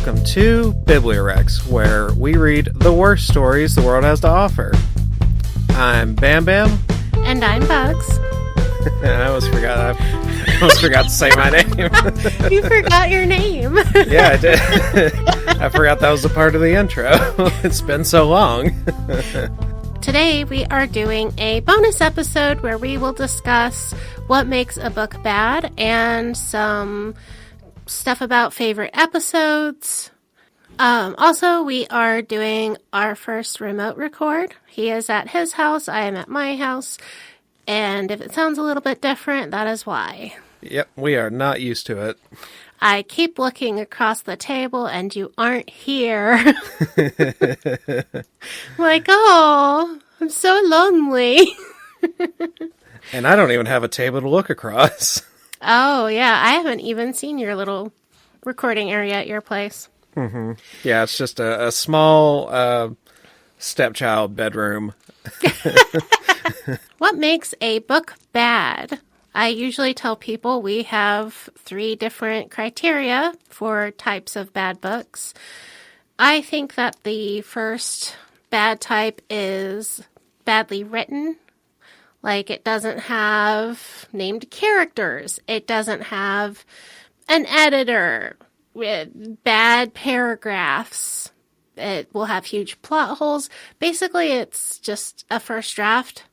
welcome to BiblioWrecks, where we read the worst stories the world has to offer. I'm BamBam. And I'm Bugs. I almost forgot to say my name. You forgot your name. Yeah, I did. I forgot that was a part of the intro. It's been so long. Today we are doing a bonus episode where we will discuss what makes a book bad and some stuff about favorite episodes. Also, we are doing our first remote record. He is at his house, I am at my house, and if it sounds a little bit different, that is why. Yep, we are not used to it. I keep looking across the table and you aren't here. Like, oh, I'm so lonely. And I don't even have a table to look across. Oh, yeah, I haven't even seen your little recording area at your place. Mm-hmm. Yeah, it's just a small stepchild bedroom. What makes a book bad? I usually tell people we have 3 different criteria for types of bad books. I think that the first bad type is badly written. Like, it doesn't have named characters. It doesn't have an editor with bad paragraphs. It will have huge plot holes. Basically, it's just a first draft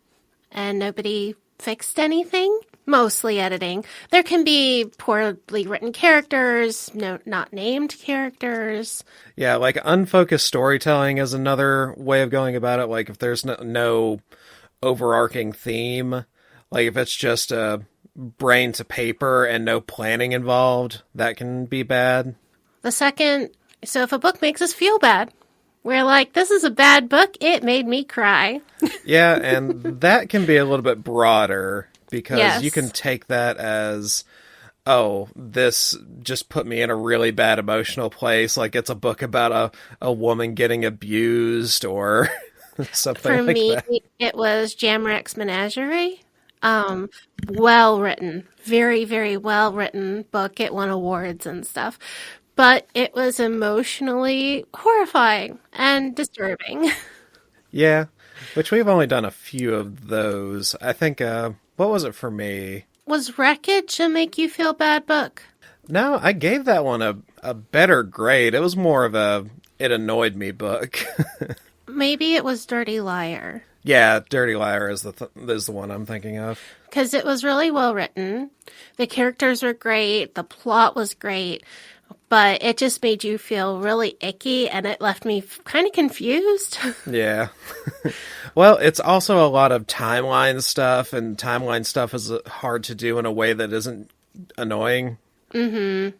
and nobody fixed anything. Mostly editing. There can be poorly written characters, not named characters. Yeah, like unfocused storytelling is another way of going about it. Like if there's no overarching theme, like if it's just a brain to paper and no planning involved, that can be bad. The second, so if a book makes us feel bad, we're like, this is a bad book, it made me cry. Yeah, and that can be a little bit broader because Yes. You can take that as, oh, this just put me in a really bad emotional place. Like it's a book about a woman getting abused or something For like me, that. it was Jamrek's Menagerie. Well written, very, very well written book. It won awards and stuff. But it was emotionally horrifying and disturbing. Yeah, which we've only done a few of those. I think, what was it for me? Was Wreckage a make you feel bad book? No, I gave that one a better grade. It was more of it annoyed me book. Maybe it was Dirty Liar. Yeah, Dirty Liar is the one I'm thinking of. Because it was really well written. The characters were great. The plot was great. But it just made you feel really icky, and it left me kind of confused. Yeah. Well, it's also a lot of timeline stuff, and timeline stuff is hard to do in a way that isn't annoying. Mm-hmm.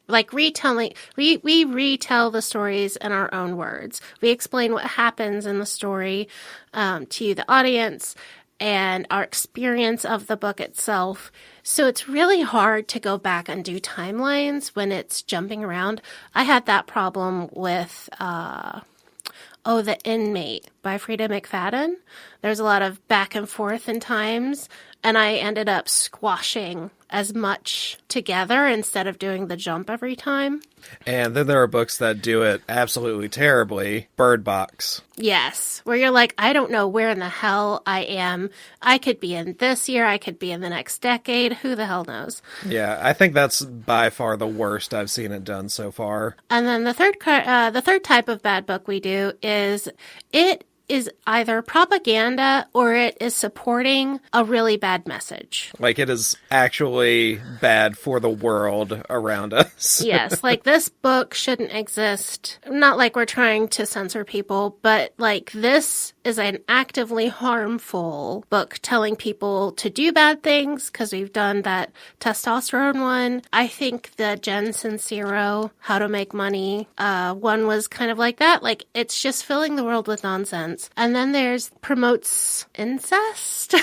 Like retelling, we retell the stories in our own words. We explain what happens in the story to the audience and our experience of the book itself. So it's really hard to go back and do timelines when it's jumping around. I had that problem with, The Inmate by Frida McFadden. There's a lot of back and forth in times, and I ended up squashing as much together instead of doing the jump every time. And then there are books that do it absolutely terribly. Bird Box. Yes, where you're like, I don't know where in the hell I am. I could be in this year, I could be in the next decade. Who the hell knows? Yeah, I think that's by far the worst I've seen it done so far. And then the third type of bad book we do is it is either propaganda or it is supporting a really bad message. Like it is actually bad for the world around us. Yes, like this book shouldn't exist. Not like we're trying to censor people, but like this is an actively harmful book telling people to do bad things, because we've done that testosterone one. I think the Jen Sincero, How to Make Money, one was kind of like that. Like it's just filling the world with nonsense. And then there's promotes incest.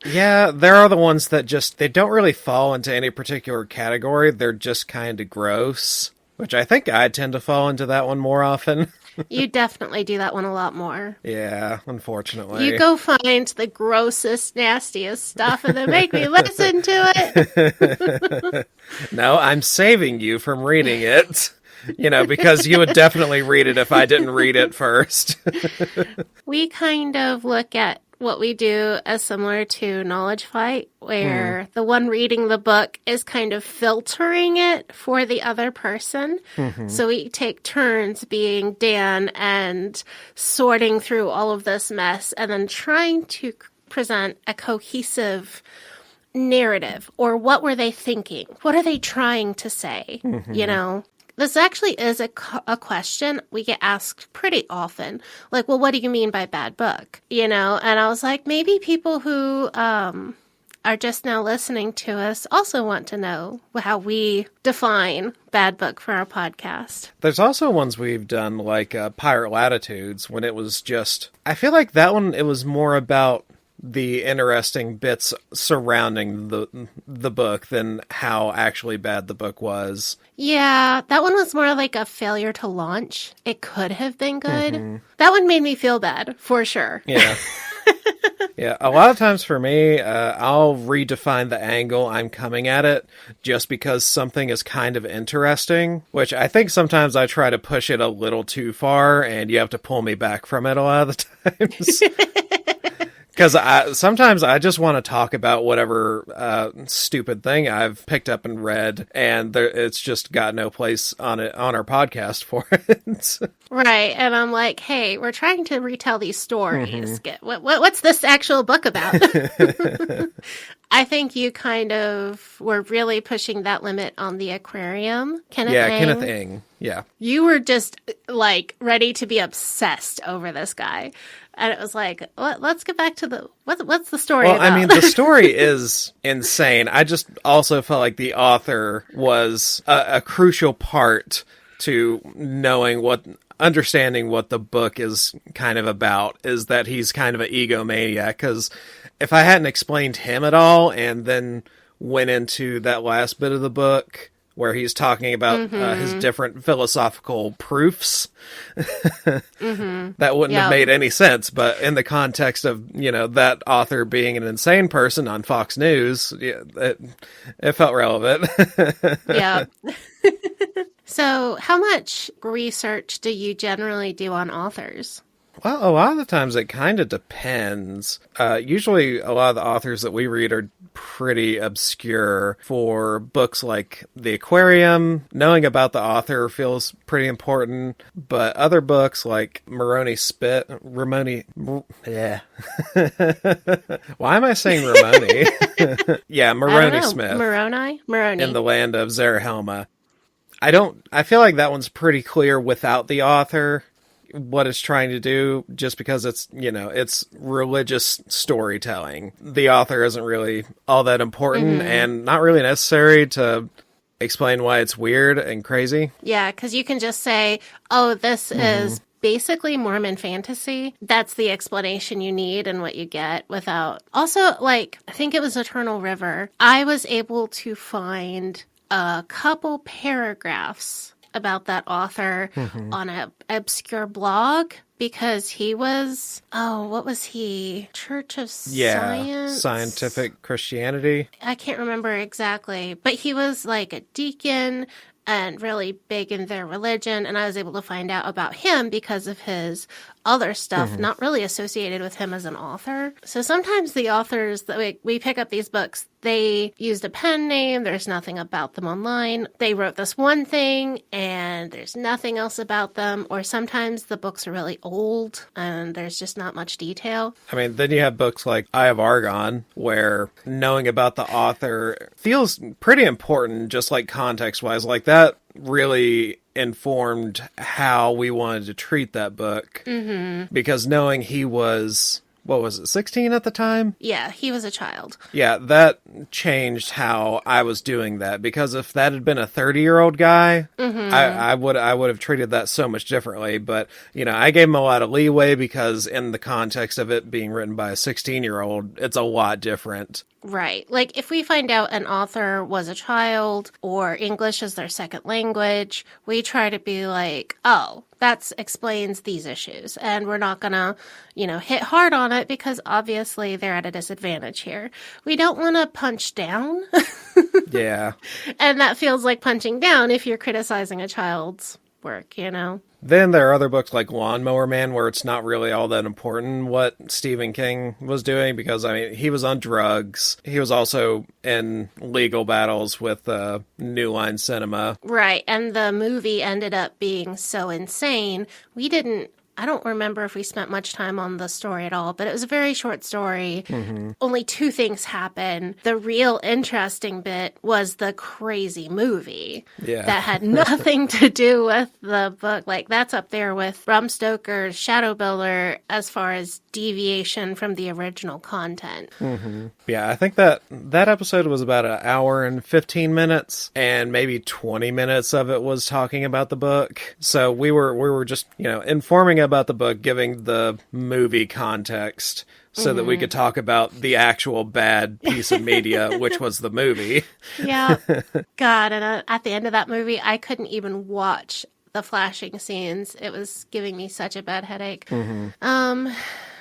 Yeah, there are the ones that they don't really fall into any particular category. They're just kind of gross, which I think I tend to fall into that one more often. You definitely do that one a lot more. Yeah, unfortunately. You go find the grossest, nastiest stuff and then make me listen to it. No, I'm saving you from reading it. because you would definitely read it if I didn't read it first. We kind of look at what we do as similar to Knowledge Fight, where the one reading the book is kind of filtering it for the other person. So we take turns being Dan and sorting through all of this mess and then trying to present a cohesive narrative, or what were they thinking? What are they trying to say? This actually is a question we get asked pretty often. Like, well, what do you mean by bad book? And I was like, maybe people who are just now listening to us also want to know how we define bad book for our podcast. There's also ones we've done, like Pirate Latitudes, when it was just... I feel like that one, it was more about the interesting bits surrounding the book than how actually bad the book was. Yeah, that one was more like a failure to launch. It could have been good. That one made me feel bad, for sure. Yeah. Yeah, a lot of times for me, I'll redefine the angle I'm coming at it just because something is kind of interesting, which I think sometimes I try to push it a little too far, and you have to pull me back from it a lot of the times. Because sometimes I just want to talk about whatever stupid thing I've picked up and read, and it's just got no place on our podcast for it. Right, and I'm like, hey, we're trying to retell these stories. What's this actual book about? I think you kind of were really pushing that limit on the aquarium. Kenneth Ing. Yeah. You were just, like, ready to be obsessed over this guy. And it was like, let's get back to what's the story about? I mean, the story is insane. I just also felt like the author was a crucial part to understanding what the book is kind of about, is that he's kind of an egomaniac. Because if I hadn't explained him at all and then went into that last bit of the book where he's talking about his different philosophical proofs, that wouldn't have made any sense. But in the context of, that author being an insane person on Fox News, it felt relevant. Yeah. So how much research do you generally do on authors? Well, a lot of the times it kind of depends. Usually a lot of the authors that we read are pretty obscure. For books like The Aquarium, knowing about the author feels pretty important. But other books like yeah. Why am I saying Ramoni? Yeah, Moroni Smith. Moroni. In the Land of Zarahemla. I feel like that one's pretty clear without the author what it's trying to do, just because it's religious storytelling. The author isn't really all that important and not really necessary to explain why it's weird and crazy. Yeah, because you can just say, oh, this is basically Mormon fantasy. That's the explanation you need and what you get without... Also, like, I think it was Eternal River. I was able to find a couple paragraphs about that author on an obscure blog, because he was, what was he? Church of Science? Scientific Christianity. I can't remember exactly, but he was like a deacon and really big in their religion, and I was able to find out about him because of his other stuff, not really associated with him as an author. So sometimes the authors that we pick up these books, they used a pen name, there's nothing about them online. They wrote this one thing, and there's nothing else about them. Or sometimes the books are really old, and there's just not much detail. I mean, then you have books like Eye of Argon, where knowing about the author feels pretty important, just like context-wise. Like, that really informed how we wanted to treat that book. Because knowing he was, 16 at the time? Yeah, he was a child. Yeah, that changed how I was doing that, because if that had been a 30-year-old guy, I would have treated that so much differently. But, I gave him a lot of leeway, because in the context of it being written by a 16-year-old, it's a lot different. Right. Like, if we find out an author was a child or English is their second language, we try to be like, oh, that explains these issues. And we're not going to, hit hard on it because obviously they're at a disadvantage here. We don't want to punch down. Yeah. And that feels like punching down if you're criticizing a child's work, Then there are other books like Lawnmower Man where it's not really all that important what Stephen King was doing because, he was on drugs. He was also in legal battles with New Line Cinema. Right, and the movie ended up being so insane. I don't remember if we spent much time on the story at all, but it was a very short story. Mm-hmm. Only 2 things happen. The real interesting bit was the crazy movie that had nothing to do with the book. Like, that's up there with Bram Stoker's Shadow Builder as far as deviation from the original content. Mm-hmm. Yeah, I think that episode was about an hour and 15 minutes, and maybe 20 minutes of it was talking about the book. So we were just, informing about the book, giving the movie context so that we could talk about the actual bad piece of media, which was the movie. Yeah. God, and at the end of that movie, I couldn't even watch the flashing scenes. It was giving me such a bad headache. Mm-hmm.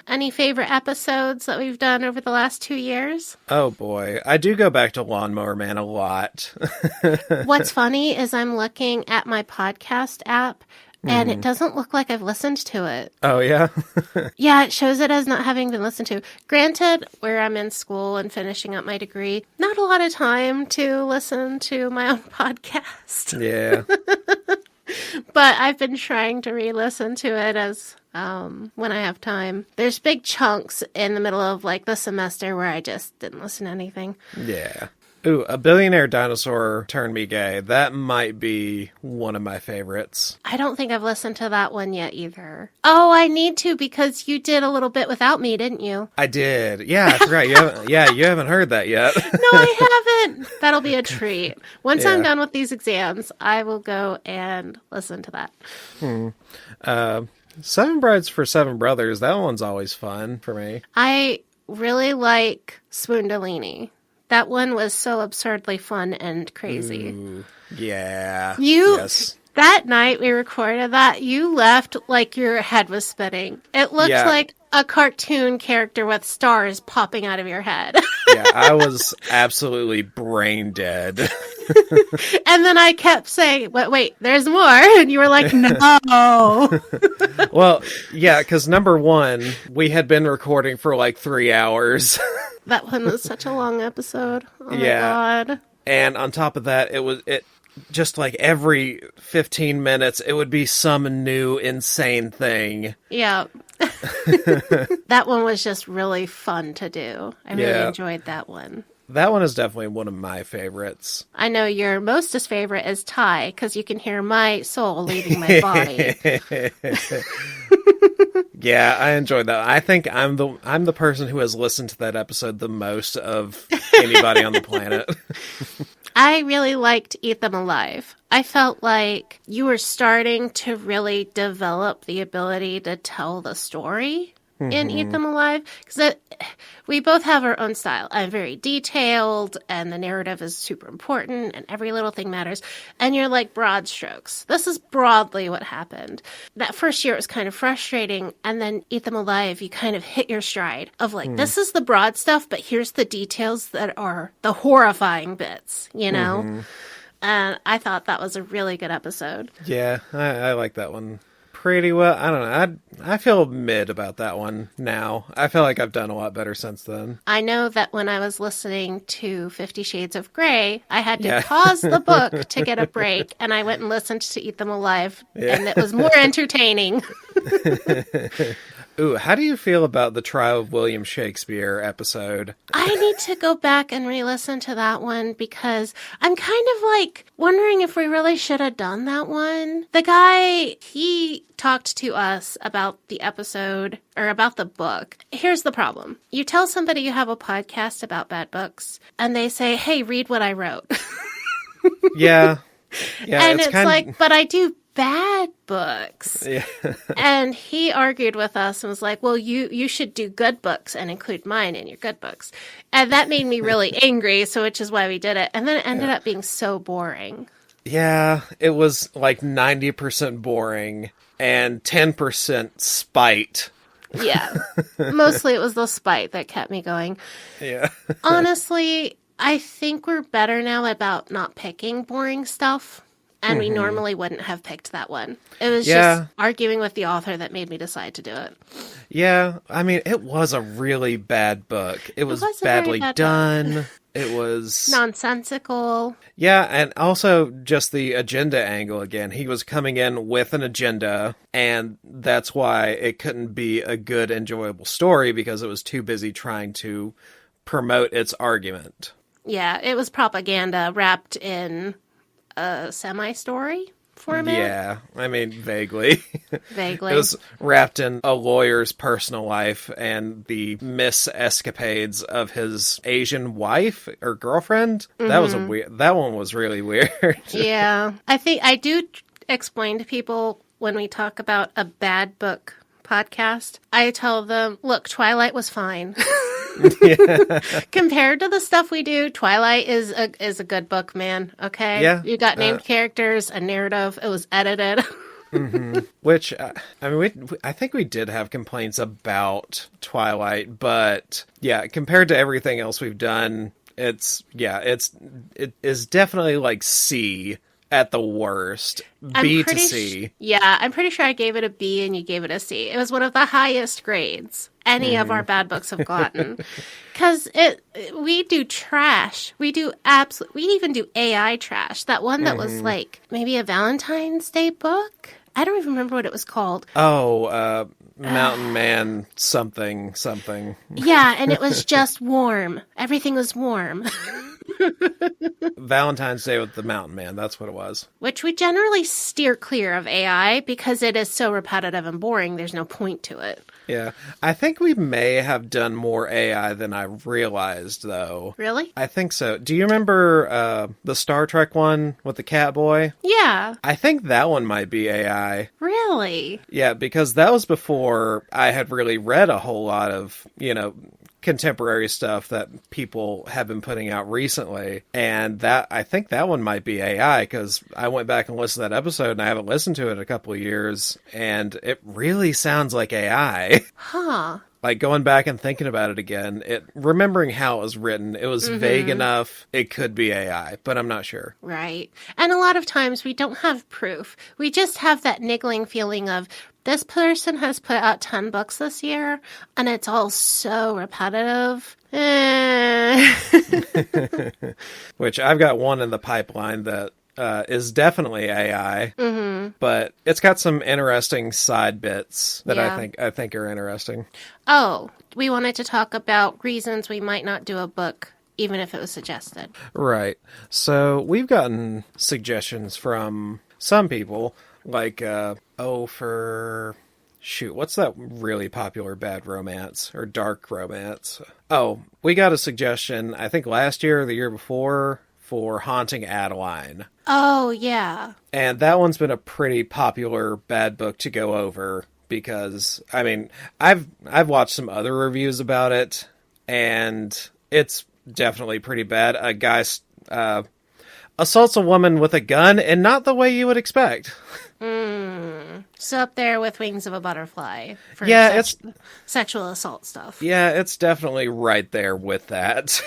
Any favorite episodes that we've done over the last 2 years? Oh boy, I do go back to Lawnmower Man a lot. What's funny is I'm looking at my podcast app and it doesn't look like I've listened to it. Oh, yeah? Yeah, it shows it as not having been listened to. Granted, where I'm in school and finishing up my degree, not a lot of time to listen to my own podcast. Yeah. But I've been trying to re-listen to it as when I have time. There's big chunks in the middle of the semester where I just didn't listen to anything. Yeah. Ooh, A Billionaire Dinosaur Turned Me Gay. That might be one of my favorites. I don't think I've listened to that one yet either. Oh, I need to because you did a little bit without me, didn't you? I did. Yeah, I forgot. You haven't heard that yet. No, I haven't. That'll be a treat. Once I'm done with these exams, I will go and listen to that. Seven Brides for Seven Brothers. That one's always fun for me. I really like Spoondalini. That one was so absurdly fun and crazy. Ooh, yeah. Yes. That night we recorded that, you left like your head was spinning. It looked like a cartoon character with stars popping out of your head. Yeah, I was absolutely brain dead. And then I kept saying, wait, there's more. And you were like, no. Well, yeah, because number one, we had been recording for 3 hours. That one was such a long episode. Oh my God. And on top of that, it just every 15 minutes, it would be some new insane thing. Yeah. That one was just really fun to do. I really enjoyed that one. That one is definitely one of my favorites. I know your mostest favorite is Ty, because you can hear my soul leaving my body. Yeah, I enjoyed that. I think I'm the person who has listened to that episode the most of anybody on the planet. I really liked Eat Them Alive. I felt like you were starting to really develop the ability to tell the story in Eat Them Alive. Because we both have our own style. I'm very detailed, and the narrative is super important, and every little thing matters. And you're like, broad strokes. This is broadly what happened. That first year, it was kind of frustrating. And then Eat Them Alive, you kind of hit your stride of this is the broad stuff, but here's the details that are the horrifying bits, And I thought that was a really good episode. Yeah, I like that one pretty well. I don't know. I feel mid about that one now. I feel like I've done a lot better since then. I know that when I was listening to 50 Shades of Grey, I had to pause the book to get a break, and I went and listened to Eat Them Alive, and it was more entertaining. Ooh, how do you feel about the Trial of William Shakespeare episode? I need to go back and re-listen to that one because I'm kind of wondering if we really should have done that one. The guy, he talked to us about the episode or about the book. Here's the problem. You tell somebody you have a podcast about bad books and they say, hey, read what I wrote. Yeah. And it's but I do bad books. Yeah. And he argued with us and was like, well, you should do good books and include mine in your good books. And that made me really angry, which is why we did it. And then it ended up being so boring. Yeah, it was like 90% boring and 10% spite. Yeah. Mostly it was the spite that kept me going. Yeah. Honestly, I think we're better now about not picking boring stuff. And we normally wouldn't have picked that one. It was just Yeah. arguing with the author that made me decide to do it. Yeah. I mean, it was a really bad book. It was was a very badly bad book. done. It was. Nonsensical. Yeah, and also just the agenda angle again. He was coming in with an agenda, and that's why it couldn't be a good, enjoyable story because it was too busy trying to promote its argument. Yeah, it was propaganda wrapped in a semi-story format. Yeah, I mean, vaguely. Vaguely. It was wrapped in a lawyer's personal life and the mis-escapades of his Asian wife or girlfriend. That was that one was really weird. Yeah. I think I do explain to people when we talk about a bad book podcast, I tell them, look, Twilight was fine. Compared to the stuff we do, Twilight is a good book, man. Okay? Yeah. You got named characters, a narrative, it was edited. Which, I mean, I think we did have complaints about Twilight, but yeah, compared to everything else we've done, it is definitely like C at the worst. B to C. Yeah, I'm pretty sure I gave it a B and you gave it a C. It was one of the highest grades any of our bad books have gotten. Because we do trash. We even do AI trash. That one that was like maybe a Valentine's Day book. I don't even remember what it was called. Oh, Mountain Man something. Yeah, and it was just warm. Everything was warm. Valentine's Day with the Mountain Man, that's what it was. Which we generally steer clear of AI because it is so repetitive and boring, there's no point to it. Yeah. I think we may have done more AI than I realized, though. Really? I think so. Do you remember the Star Trek one with the cat boy? Yeah. I think that one might be AI. Really? Yeah, because that was before I had really read a whole lot of, contemporary stuff that people have been putting out recently, and that I think that one might be AI because I went back and listened to that episode and I haven't listened to it in a couple of years, and it really sounds like AI. Huh. Like going back and thinking about it again, remembering how it was written, it was vague enough it could be AI, but I'm not sure. Right. And a lot of times we don't have proof. We just have that niggling feeling of this person has put out 10 books this year and it's all so repetitive. Which I've got one in the pipeline that is definitely AI, but it's got some interesting side bits that I think are interesting. Oh, we wanted to talk about reasons we might not do a book, even if it was suggested. Right. So we've gotten suggestions from some people, like, what's that really popular bad romance or dark romance? Oh, we got a suggestion, I think last year or the year before, for Haunting Adeline. Oh, yeah. And that one's been a pretty popular bad book to go over because, I mean, I've watched some other reviews about it, and it's definitely pretty bad. A guy assaults a woman with a gun, and not the way you would expect. So up there with Wings of a Butterfly for it's sexual assault stuff. Yeah, it's definitely right there with that.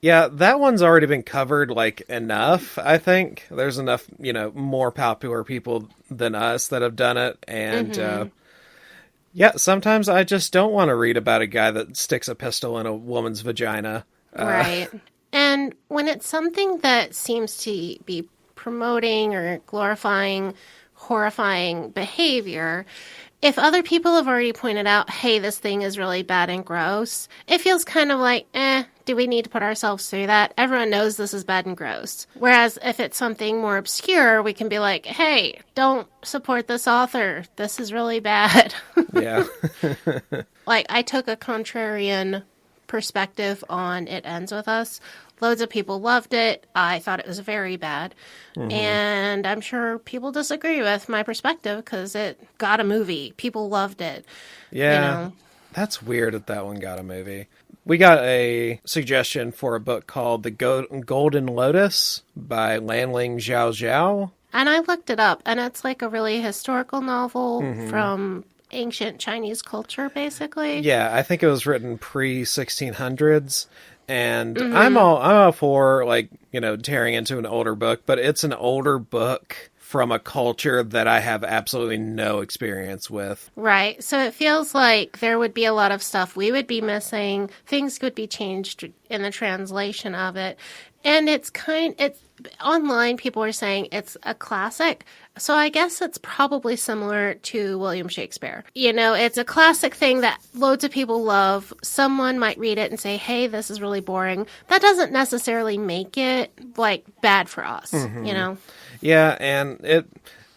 Yeah, that one's already been covered, enough, I think. There's enough, more popular people than us that have done it. And, sometimes I just don't want to read about a guy that sticks a pistol in a woman's vagina. Right. And when it's something that seems to be promoting or glorifying horrifying behavior, if other people have already pointed out, hey, this thing is really bad and gross, it feels kind of like, do we need to put ourselves through that? Everyone knows this is bad and gross. Whereas if it's something more obscure, we can be like, hey, don't support this author. This is really bad. Yeah. I took a contrarian perspective on It Ends With Us. Loads of people loved it. I thought it was very bad. And I'm sure people disagree with my perspective because it got a movie. People loved it. Yeah. That's weird that one got a movie. We got a suggestion for a book called The Golden Lotus by Lanling Xiao Zhao. And I looked it up, and it's like a really historical novel from ancient Chinese culture, basically. Yeah, I think it was written pre-1600s. And I'm all for, like, you know, tearing into an older book, but it's an older book from a culture that I have absolutely no experience with. Right. So it feels like there would be a lot of stuff we would be missing. Things could be changed in the translation of it. And it's online, people are saying it's a classic. So I guess it's probably similar to William Shakespeare. You know, it's a classic thing that loads of people love. Someone might read it and say, hey, this is really boring. That doesn't necessarily make it, like, bad for us, you know? Yeah, and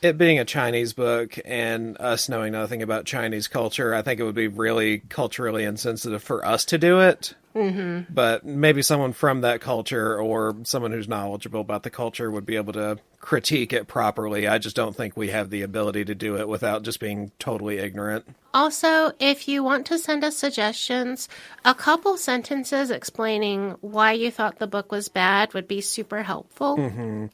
it being a Chinese book and us knowing nothing about Chinese culture, I think it would be really culturally insensitive for us to do it. Mm-hmm. But maybe someone from that culture or someone who's knowledgeable about the culture would be able to critique it properly. I just don't think we have the ability to do it without just being totally ignorant. Also, if you want to send us suggestions, a couple sentences explaining why you thought the book was bad would be super helpful. Mm-hmm.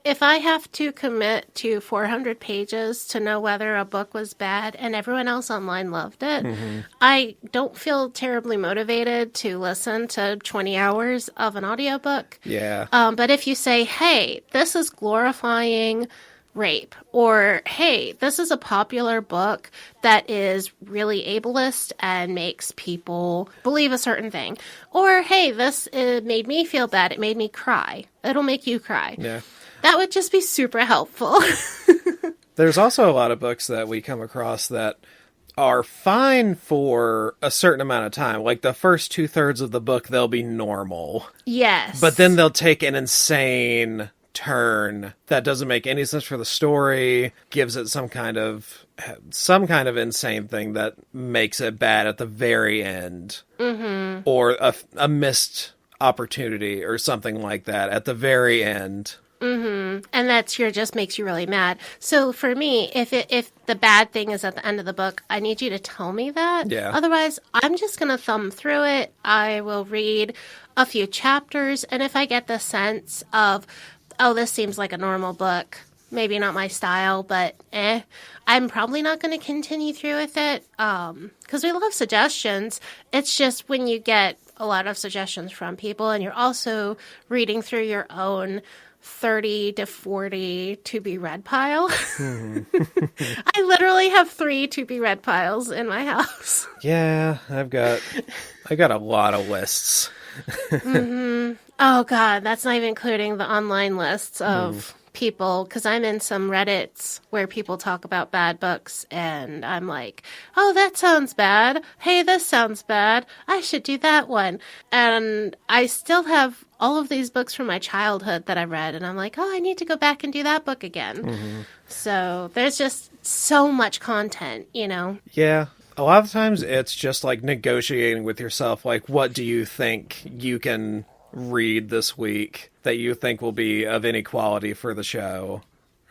If I have to commit to 400 pages to know whether a book was bad and everyone else online loved it, I don't feel terribly motivated to listen to 20 hours of an audiobook. Yeah. But if you say, hey, this is glorifying rape, or hey, this is a popular book that is really ableist and makes people believe a certain thing, or hey, this made me feel bad, it made me cry, it'll make you cry. Yeah. That would just be super helpful. There's also a lot of books that we come across that are fine for a certain amount of time. Like the first 2/3 of the book, they'll be normal. Yes. But then they'll take an insane turn that doesn't make any sense for the story, gives it some kind of insane thing that makes it bad at the very end. Mm-hmm. Or a missed opportunity or something like that at the very end. Mm-hmm. And that just makes you really mad. So for me, if the bad thing is at the end of the book, I need you to tell me that. Yeah. Otherwise, I'm just going to thumb through it. I will read a few chapters. And if I get the sense of, oh, this seems like a normal book, maybe not my style, but I'm probably not going to continue through with it. Because we love suggestions. It's just when you get a lot of suggestions from people and you're also reading through your own 30 to 40 to be read pile. I literally have 3 to be read piles in my house. Yeah, I got a lot of lists. Mm-hmm. Oh God, that's not even including the online lists of people, because I'm in some Reddits where people talk about bad books and I'm like, oh, that sounds bad. Hey, this sounds bad. I should do that one. And I still have all of these books from my childhood that I read, and I'm like, oh, I need to go back and do that book again. Mm-hmm. So there's just so much content, you know? Yeah. A lot of times it's just like negotiating with yourself, like, what do you think you can read this week that you think will be of any quality for the show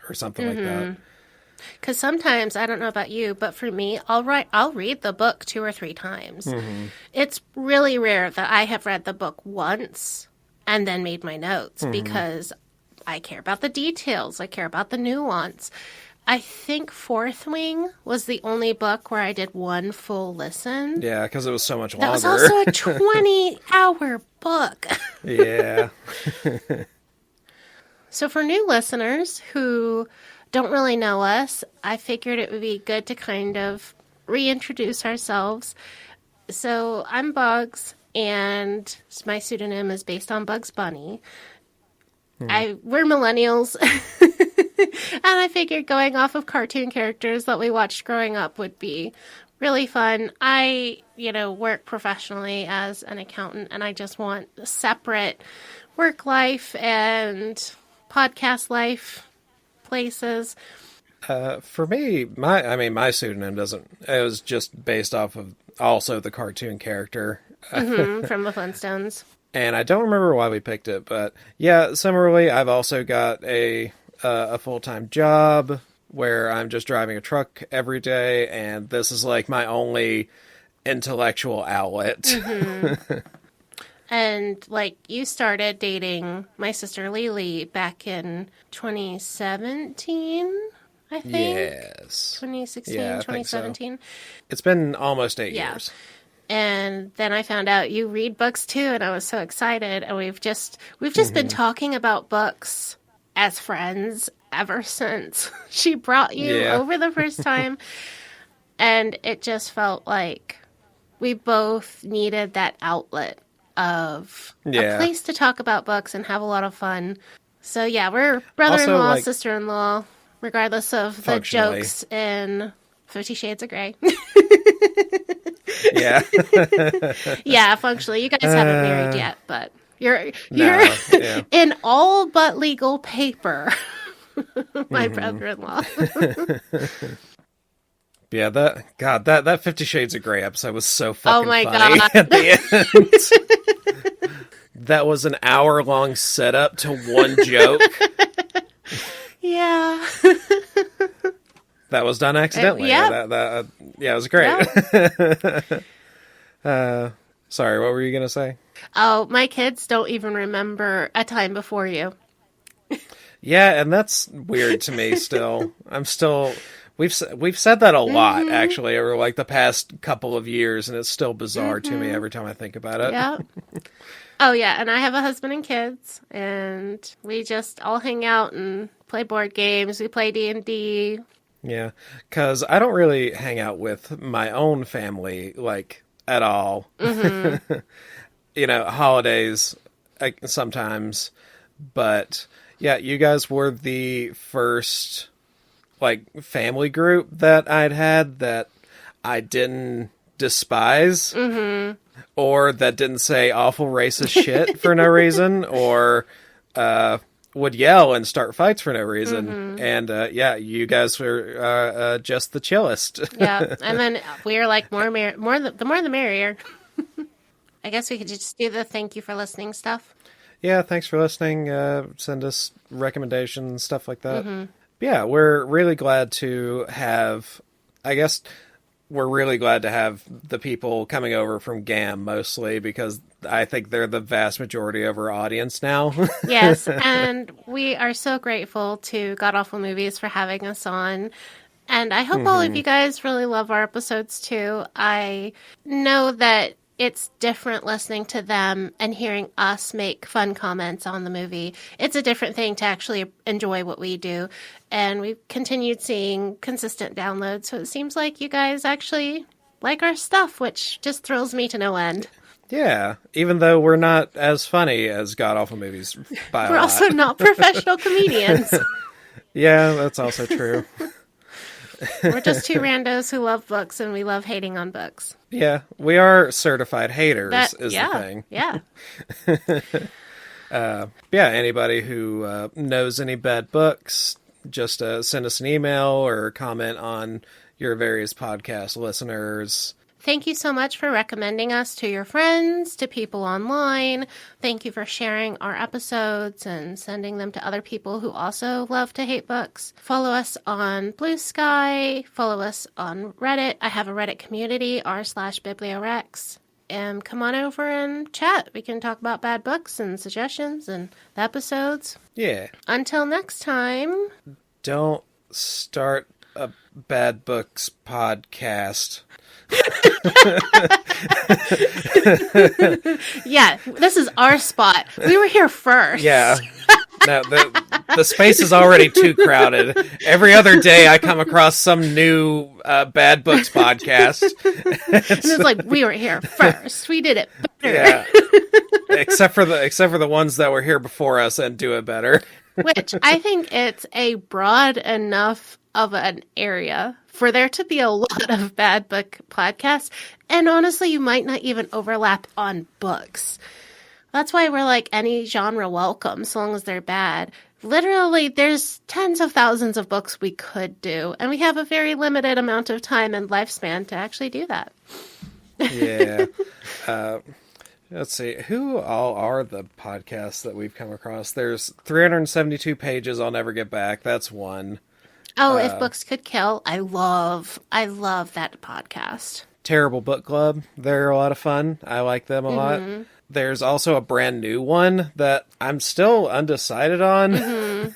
or something like that. Because sometimes, I don't know about you, but for me, I'll read the book 2 or 3 times. Mm-hmm. It's really rare that I have read the book once and then made my notes because I care about the details. I care about the nuance. I think Fourth Wing was the only book where I did one full listen. Yeah, because it was so much longer. That was also a 20-hour book. Yeah. So for new listeners who don't really know us, I figured it would be good to kind of reintroduce ourselves. So I'm Bugs, and my pseudonym is based on Bugs Bunny. We're millennials. And I figured going off of cartoon characters that we watched growing up would be really fun. I, work professionally as an accountant, and I just want a separate work life and podcast life places. For me, my pseudonym it was just based off of also the cartoon character. From the Flintstones. And I don't remember why we picked it, but yeah, similarly, I've also got a full-time job where I'm just driving a truck every day, and this is like my only intellectual outlet. And, like, you started dating my sister Lily back in 2017, I think? Yes. 2016, Yeah, I think 2017? so. It's been almost 8 Yeah. years. And then I found out you read books too, and I was so excited. And we've just been talking about books as friends ever since she brought you Yeah. over the first time. And it just felt like we both needed that outlet of a place to talk about books and have a lot of fun. So yeah, we're brother-in-law, Also, like, sister-in-law, regardless of the functionally. jokes in 50 Shades of Grey. Yeah. Yeah, functionally, you guys haven't married yet, but you're No, yeah. in all but legal paper, my brother-in-law. Yeah, that 50 Shades of Grey episode was so fucking my funny God. at the end. That was an hour-long setup to one joke. Yeah. That was done accidentally. Yeah. Yeah, it was great. Yeah. Sorry, what were you going to say? Oh, my kids don't even remember a time before you. Yeah, and that's weird to me still. We've said that a lot, actually, over like the past couple of years, and it's still bizarre to me every time I think about it. Yeah. Oh, yeah, and I have a husband and kids, and we just all hang out and play board games. We play D&D. Yeah, because I don't really hang out with my own family, like, at all. You know, holidays, sometimes, but yeah, you guys were the first, like, family group that I'd had that I didn't despise, or that didn't say awful racist shit for no reason, or would yell and start fights for no reason. And yeah, you guys were just the chillest. Yeah, and then we're like the more the merrier. I guess we could just do the thank you for listening stuff. Yeah, thanks for listening. Send us recommendations, stuff like that. Yeah, we're really glad to have, I guess we're really glad to have the people coming over from GAM mostly, because I think they're the vast majority of our audience now. Yes, and we are so grateful to God Awful Movies for having us on. And I hope all of you guys really love our episodes too. I know that it's different listening to them and hearing us make fun comments on the movie. It's a different thing to actually enjoy what we do. And we've continued seeing consistent downloads, so it seems like you guys actually like our stuff, which just thrills me to no end. Yeah, even though we're not as funny as God Awful Movies by a We're lot. also not professional comedians. Yeah, that's also true. We're just two randos who love books, and we love hating on books. Yeah, we are certified haters, the yeah, thing. Yeah. Yeah, anybody who knows any bad books, just send us an email or comment on your various podcast listeners. Thank you so much for recommending us to your friends, to people online. Thank you for sharing our episodes and sending them to other people who also love to hate books. Follow us on Blue Sky. Follow us on Reddit. I have a Reddit community, r/BiblioWrecks. Come on over and chat. We can talk about bad books and suggestions and the episodes. Yeah. Until next time. Don't start a bad books podcast. Yeah, this is our spot. We were here first. Yeah. No, the space is already too crowded. Every other day I come across some new bad books podcast. And it's like, we were here first. We did it better. Yeah. Except for the ones that were here before us and do it better. Which I think it's a broad enough of an area for there to be a lot of bad book podcasts. And honestly, you might not even overlap on books. That's why we're like, any genre welcome, so long as they're bad. Literally, there's tens of thousands of books we could do, and we have a very limited amount of time and lifespan to actually do that. Yeah. Let's see. Who all are the podcasts that we've come across? There's 372 pages I'll never get back. That's one. Oh, If Books Could Kill. I love that podcast. Terrible Book Club. They're a lot of fun. I like them a lot. There's also a brand new one that I'm still undecided on.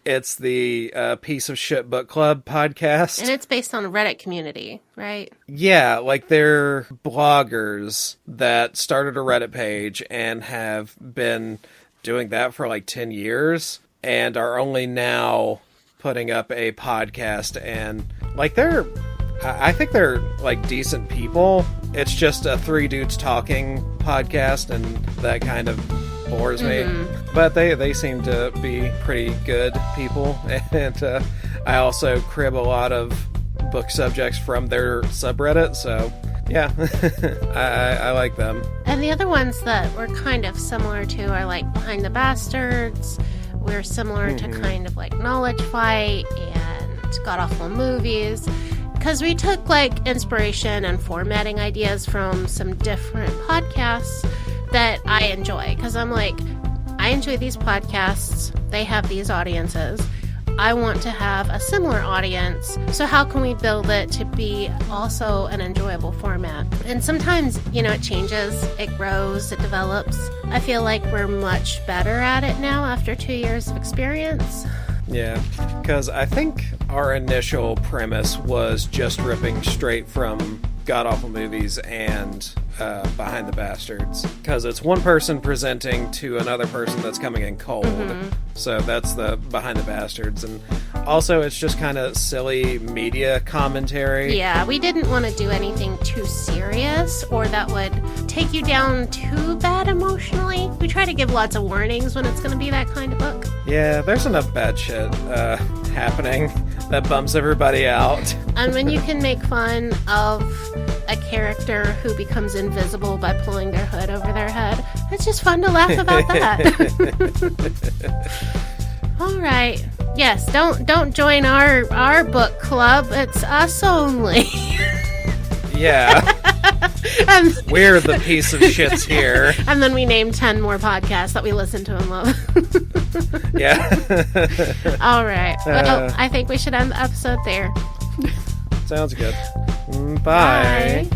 It's the Piece of Shit Book Club podcast. And it's based on a Reddit community, right? Yeah, like they're bloggers that started a Reddit page and have been doing that for like 10 years and are only now putting up a podcast. And like I think they're like decent people. It's just a 3 dudes talking podcast, and that kind of bores me. But they seem to be pretty good people, and I also crib a lot of book subjects from their subreddit, so yeah, I like them. And the other ones that we're kind of similar to are like Behind the Bastards. We're similar to kind of like Knowledge Fight and God Awful Movies, because we took like inspiration and formatting ideas from some different podcasts that I enjoy. Because I'm like, I enjoy these podcasts. They have these audiences. I want to have a similar audience. So how can we build it to be also an enjoyable format? And sometimes, it changes, it grows, it develops. I feel like we're much better at it now after 2 years of experience. Yeah, because I think our initial premise was just ripping straight from God Awful Movies and Behind the Bastards, because it's one person presenting to another person that's coming in cold. So that's the Behind the Bastards. And also it's just kind of silly media commentary. Yeah, we didn't want to do anything too serious or that would take you down too bad emotionally. We try to give lots of warnings when it's going to be that kind of book. Yeah, there's enough bad shit happening that bums everybody out. And when you can make fun of a character who becomes invisible by pulling their hood over their head, it's just fun to laugh about that. All right. Yes, don't join our book club. It's us only. Yeah. We're the piece of shits here. And then we name 10 more podcasts that we listen to and love. Yeah. All right. Well, I think we should end the episode there. Sounds good. Bye.